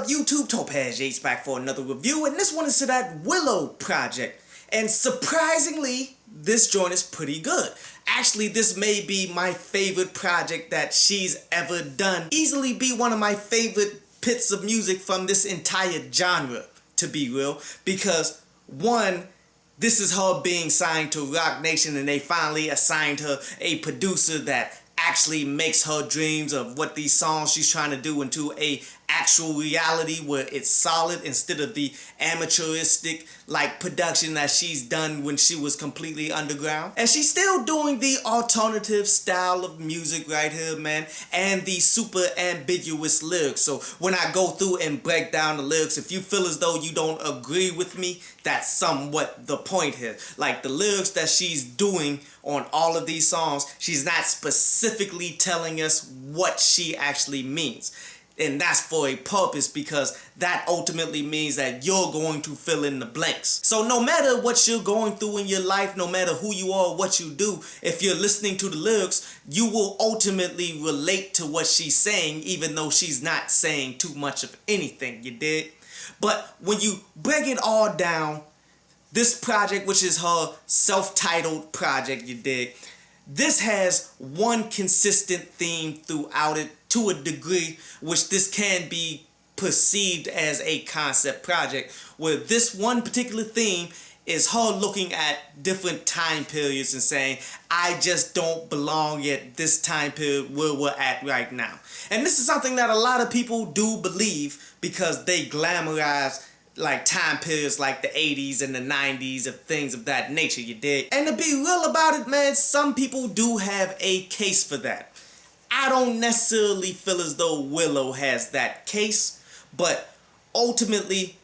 up, YouTube? Topaz Yates back for another review, and this one is to that Willow project. And surprisingly, this joint is pretty good. Actually, this may be my favorite project that she's ever done. Easily be one of my favorite bits of music from this entire genre, to be real. Because, one, this is her being signed to Roc Nation, and they finally assigned her a producer that actually makes her dreams of what these songs she's trying to do into a actual reality where it's solid instead of the amateuristic like production that she's done when she was completely underground. And she's still doing the alternative style of music right here, man, and the super ambiguous lyrics. So when I go through and break down the lyrics, if you feel as though you don't agree with me, that's somewhat the point here. Like the lyrics that she's doing on all of these songs, she's not specifically telling us what she actually means. And that's for a purpose, because that ultimately means that you're going to fill in the blanks. So no matter what you're going through in your life, no matter who you are or what you do, if you're listening to the lyrics, you will ultimately relate to what she's saying, even though she's not saying too much of anything, you dig? But when you break it all down, this project, which is her self-titled project, you dig, this has one consistent theme throughout it to a degree, which this can be perceived as a concept project, where this one particular theme is her looking at different time periods and saying, I just don't belong at this time period where we're at right now. And this is something that a lot of people do believe because they glamorize like time periods like the 80s and the 90s of things of that nature, you dig? And to be real about it, man, some people do have a case for that. I don't necessarily feel as though Willow has that case, but ultimately,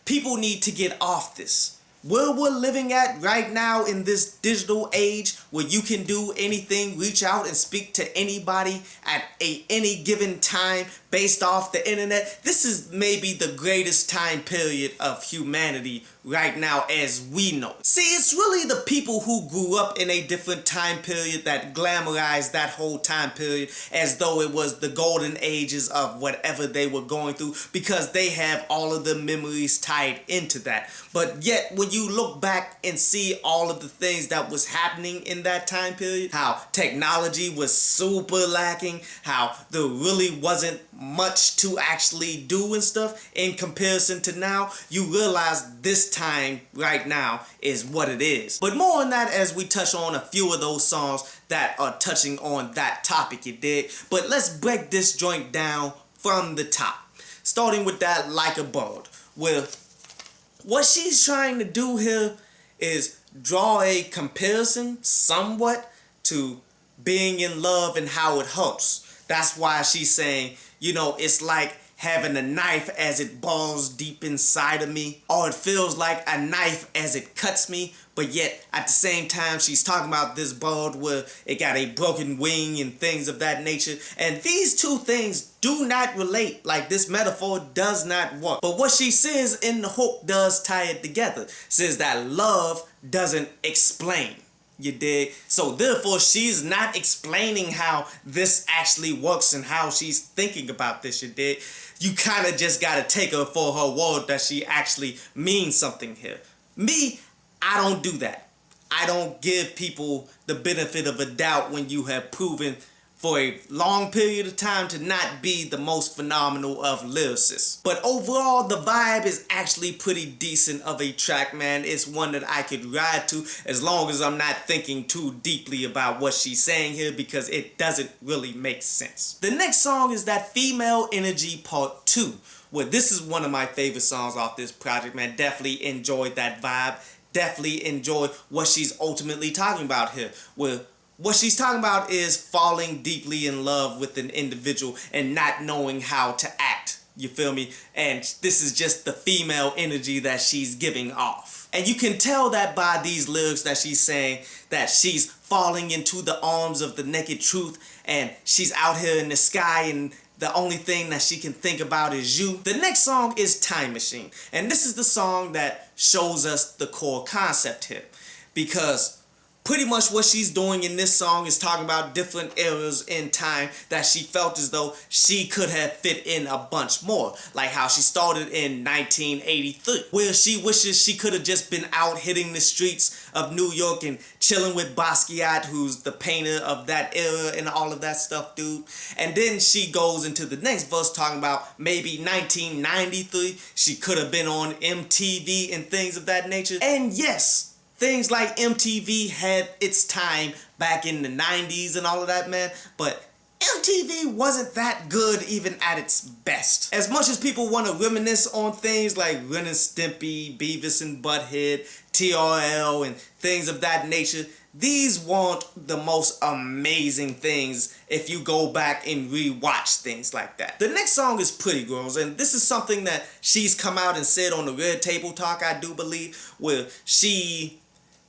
people need to get off this. Where we're living at right now in this digital age where you can do anything, reach out and speak to anybody at any given time based off the internet, this is maybe the greatest time period of humanity right now as we know it. See, it's really the people who grew up in a different time period that glamorize that whole time period as though it was the golden ages of whatever they were going through, because they have all of the memories tied into that. But yet, when you look back and see all of the things that was happening in that time period, how technology was super lacking, how there really wasn't much to actually do and stuff in comparison to now, you realize this time right now is what it is. But more on that as we touch on a few of those songs that are touching on that topic, you dig? But let's break this joint down from the top, starting with that Like a Bird, where what she's trying to do here is draw a comparison somewhat to being in love and how it hurts. That's why she's saying, you know, it's like having a knife as it balls deep inside of me, or it feels like a knife as it cuts me, but yet at the same time she's talking about this bird where it got a broken wing and things of that nature, and these two things do not relate. Like, this metaphor does not work. But what she says in the hook does tie it together. Says that love doesn't explain. You dig? So therefore, she's not explaining how this actually works and how she's thinking about this, you dig? You kind of just got to take her for her word that she actually means something here. Me, I don't do that. I don't give people the benefit of a doubt when you have proven for a long period of time to not be the most phenomenal of lyricists. But overall, the vibe is actually pretty decent of a track, man. It's one that I could ride to as long as I'm not thinking too deeply about what she's saying here, because it doesn't really make sense. The next song is that Female Energy Part 2, where this is one of my favorite songs off this project, man. Definitely enjoyed that vibe. Definitely enjoyed what she's ultimately talking about here, where what she's talking about is falling deeply in love with an individual and not knowing how to act. You feel me? And this is just the female energy that she's giving off. And you can tell that by these lyrics that she's saying that she's falling into the arms of the naked truth, and she's out here in the sky and the only thing that she can think about is you. The next song is Time Machine. And this is the song that shows us the core concept here. Because pretty much what she's doing in this song is talking about different eras in time that she felt as though she could have fit in a bunch more. Like how she started in 1983, where she wishes she could have just been out hitting the streets of New York and chilling with Basquiat, who's the painter of that era and all of that stuff, dude. And then she goes into the next verse talking about maybe 1993, she could have been on MTV and things of that nature. And yes, things like MTV had its time back in the 90s and all of that, man, but MTV wasn't that good even at its best. As much as people want to reminisce on things like Ren and Stimpy, Beavis and Butthead, TRL, and things of that nature, these weren't the most amazing things if you go back and rewatch things like that. The next song is Pretty Girls, and this is something that she's come out and said on the Red Table Talk, I do believe, where she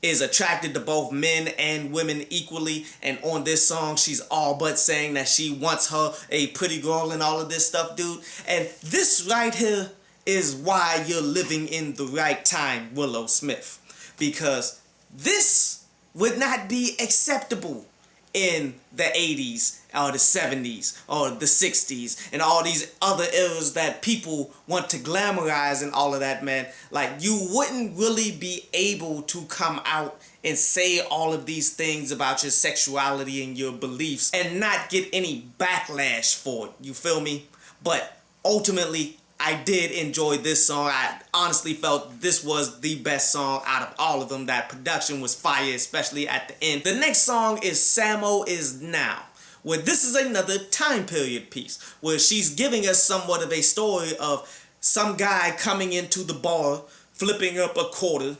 is attracted to both men and women equally, and on this song she's all but saying that she wants her a pretty girl and all of this stuff, dude. And this right here is why you're living in the right time, Willow Smith, because this would not be acceptable in the 80s or the 70s or the 60s and all these other eras that people want to glamorize and all of that, man. Like, you wouldn't really be able to come out and say all of these things about your sexuality and your beliefs and not get any backlash for it, you feel me? But ultimately, I did enjoy this song. I honestly felt this was the best song out of all of them. That production was fire, especially at the end. The next song is Samo Is Now, where this is another time period piece, where she's giving us somewhat of a story of some guy coming into the bar, flipping up a quarter,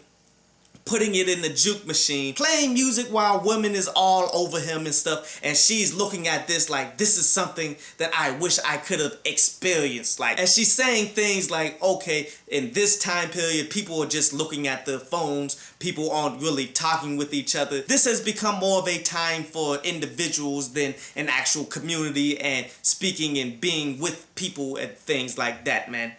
putting it in the juke machine, playing music while women is all over him and stuff, and she's looking at this like, this is something that I wish I could have experienced. Like, and she's saying things like, okay, in this time period, people are just looking at their phones, people aren't really talking with each other. This has become more of a time for individuals than an actual community and speaking and being with people and things like that, man.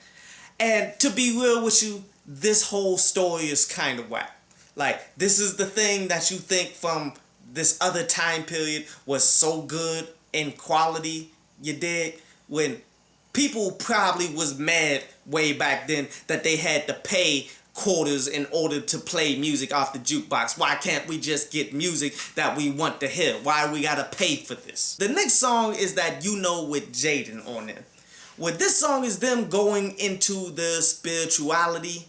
And to be real with you, this whole story is kind of whack. Like, this is the thing that you think from this other time period was so good in quality, you dig? When people probably was mad way back then that they had to pay quarters in order to play music off the jukebox. Why can't we just get music that we want to hear? Why we gotta pay for this? The next song is that You Know with Jaden on it. Well, this song is them going into the spirituality,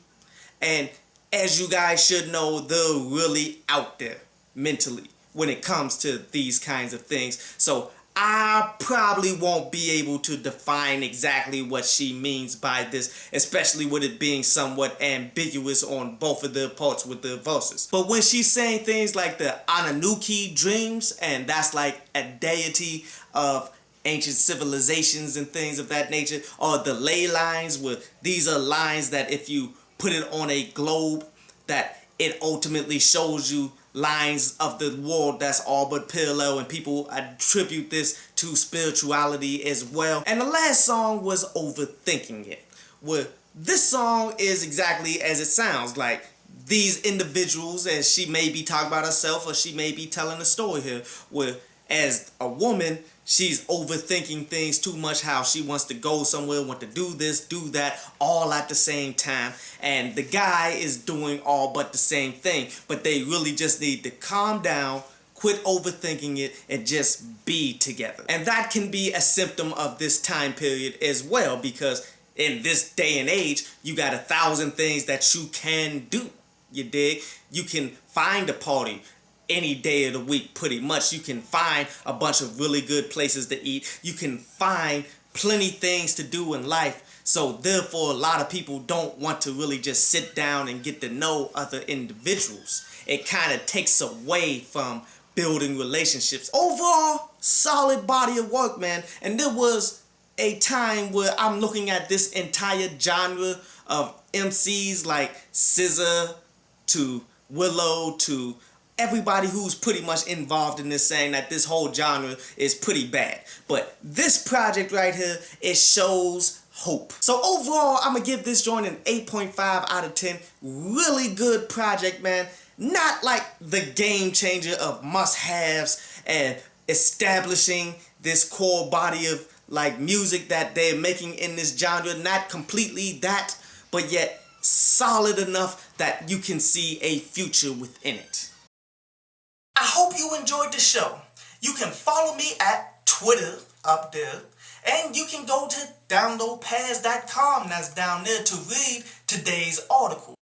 and as you guys should know, they're really out there mentally when it comes to these kinds of things. So I probably won't be able to define exactly what she means by this, especially with it being somewhat ambiguous on both of their parts with the verses. But when she's saying things like the Anunnaki dreams, and that's like a deity of ancient civilizations and things of that nature, or the ley lines, where these are lines that if you put it on a globe, that it ultimately shows you lines of the world that's all but parallel, and people attribute this to spirituality as well. And the last song was Overthinking It, where this song is exactly as it sounds. Like, these individuals, as she may be talking about herself or she may be telling a story here, where as a woman, she's overthinking things too much, how she wants to go somewhere, want to do this, do that, all at the same time. And the guy is doing all but the same thing. But they really just need to calm down, quit overthinking it, and just be together. And that can be a symptom of this time period as well, because in this day and age, you got 1,000 things that you can do. You dig? You can find a party any day of the week, pretty much. You can find a bunch of really good places to eat. You can find plenty things to do in life. So therefore, a lot of people don't want to really just sit down and get to know other individuals. It kind of takes away from building relationships. Overall, solid body of work, man. And there was a time where I'm looking at this entire genre of MCs like SZA to Willow to everybody who's pretty much involved in this, saying that this whole genre is pretty bad. But this project right here, it shows hope. So overall, I'm gonna give this joint an 8.5 out of 10. Really good project, man. Not like the game changer of must-haves and establishing this core body of like music that they're making in this genre. Not completely that, but yet solid enough that you can see a future within it. I hope you enjoyed the show. You can follow me at Twitter up there, and you can go to downloadpads.com that's down there to read today's article.